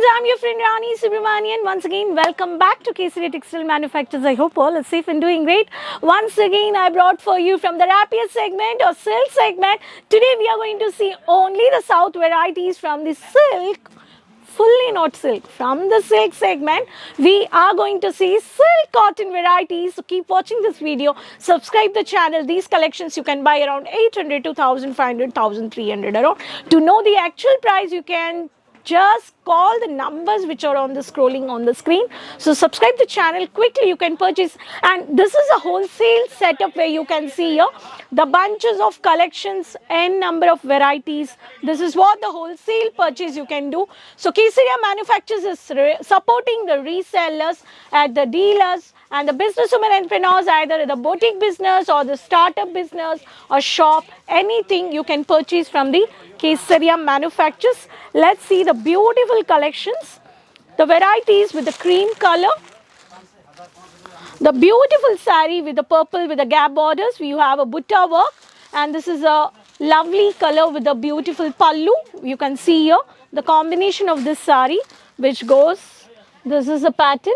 I'm your friend Rani Subramanian. Once again, welcome back to Kesaria Textile Manufacturers. I hope all are safe and doing great. Once again, I brought for you from the rapier segment or silk segment. Today, we are going to see only the South varieties from the silk. Fully not silk. From the silk segment, we are going to see silk cotton varieties. So keep watching this video. Subscribe the channel. These collections you can buy around 800 to 1500, 1300 around. To know the actual price, you can just call the numbers which are on the scrolling on the screen. So subscribe the channel quickly. You can purchase, and this is a wholesale setup where you can see here the bunches of collections and number of varieties. This is what the wholesale purchase you can do. So Kesaria Manufacturers is supporting the resellers at the dealers and the businesswomen entrepreneurs, either the boutique business or the startup business or shop, anything you can purchase from the Kesaria Manufacturers. Let's see the beautiful collections, the varieties with the cream color, the beautiful sari with the purple with the gap borders. We have a butta work, and this is a lovely color with the beautiful pallu. You can see here the combination of this sari which goes, this is a pattern,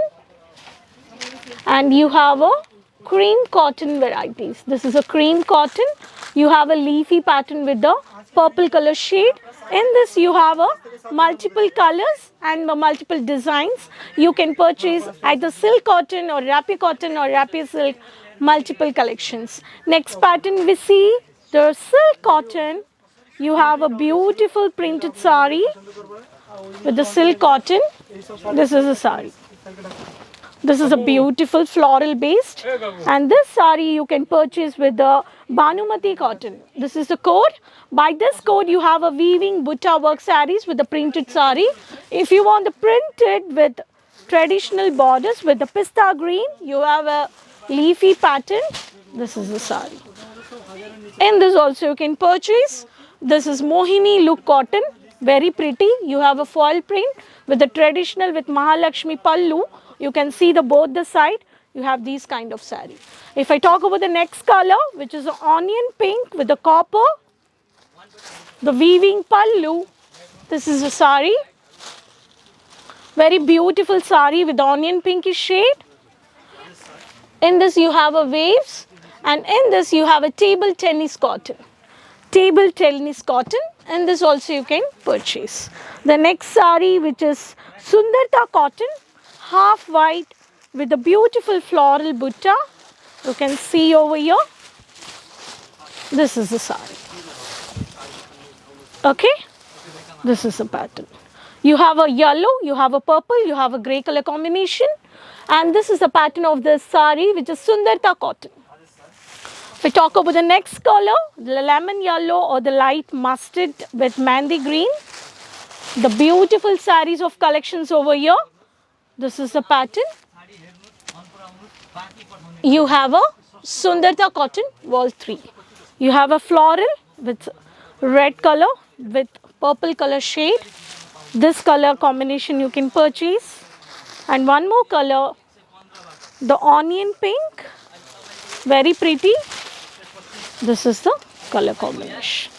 and you have a cream cotton varieties. This is a cream cotton. You have a leafy pattern with the purple color shade. In this you have a multiple colors and multiple designs. You can purchase either silk cotton or rapier silk, multiple collections. Next pattern we see the silk cotton. You have a beautiful printed sari with the silk cotton. This is a sari. This is a beautiful floral based, and this sari you can purchase with the Bhanumati cotton. This is the code. By this code you have a weaving butta work saris with the printed sari. If you want the printed with traditional borders with the pista green, you have a leafy pattern. This is the sari. In this also you can purchase. This is Mohini look cotton, very pretty. You have a foil print with the traditional with Mahalakshmi pallu. You can see the both the side. You have these kind of sari. If I talk about the next color, which is onion pink with the copper, the weaving pallu. This is a sari. Very beautiful sari with onion pinkish shade. In this you have a waves, and in this you have a table tennis cotton. Table tennis cotton, and this also you can purchase. The next sari, which is Sundarta cotton, half white with the beautiful floral butta. You can see over here. This is the sari. Okay, this is the pattern. You have a yellow, you have a purple, you have a grey color combination, and this is the pattern of the sari, which is Sundarta cotton. If we talk about the next color, the lemon yellow or the light mustard with mandi green, the beautiful saris of collections over here. This is the pattern. You have a Sundarta cotton wall 3. You have a floral with red color with purple color shade. This color combination you can purchase. And one more color, the onion pink, very pretty. This is the color combination.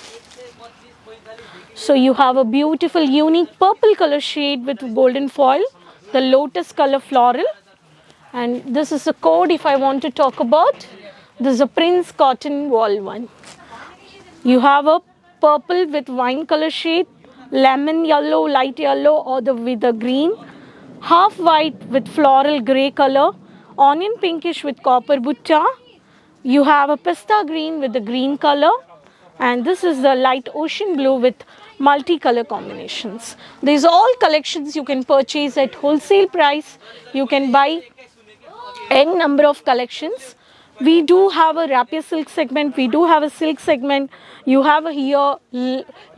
So you have a beautiful unique purple color shade with golden foil, the lotus color floral, and this is the code if I want to talk about. This is a Prince cotton wall 1. You have a purple with wine color shade, lemon yellow, light yellow, or with the green, half white with floral grey color, onion pinkish with copper butta. You have a pista green with the green color, and this is the light ocean blue with multicolor combinations. These all collections you can purchase at wholesale price. You can buy n number of collections. We do have a rapier silk segment, we do have a silk segment. You have here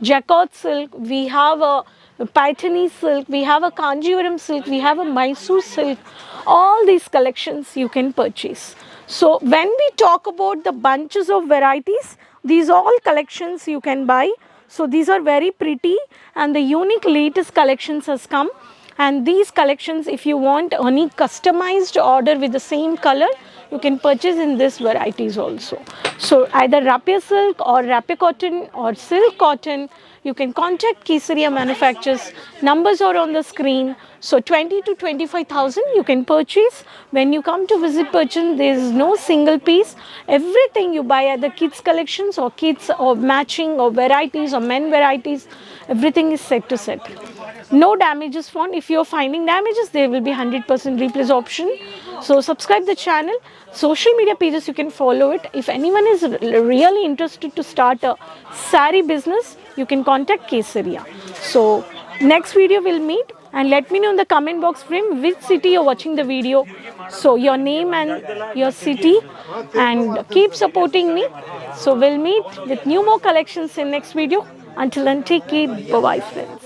jacquard silk, we have a Paithani silk, we have a Kanjivaram silk, we have a Mysore silk. All these collections you can purchase. So when we talk about the bunches of varieties, these all collections you can buy. So these are very pretty, and the unique latest collections has come. And these collections, if you want any customized order with the same color, you can purchase in this varieties also. So either rapier silk or rapier cotton or silk cotton, you can contact Kesaria Manufacturers. Numbers are on the screen. So 20 to 25,000 you can purchase. When you come to visit Purchase, there is no single piece. Everything you buy at the kids collections or kids or matching or varieties or men varieties, everything is set to set. No damages found. If you are finding damages, there will be 100% replace option. So subscribe the channel. Social media pages you can follow it. If anyone is really interested to start a sari business, you can contact Kesaria. So next video we'll meet, and let me know in the comment box frame which city you're watching the video. So your name and your city, and keep supporting me. So we'll meet with new more collections in next video. Until then, take care. Bye bye friends.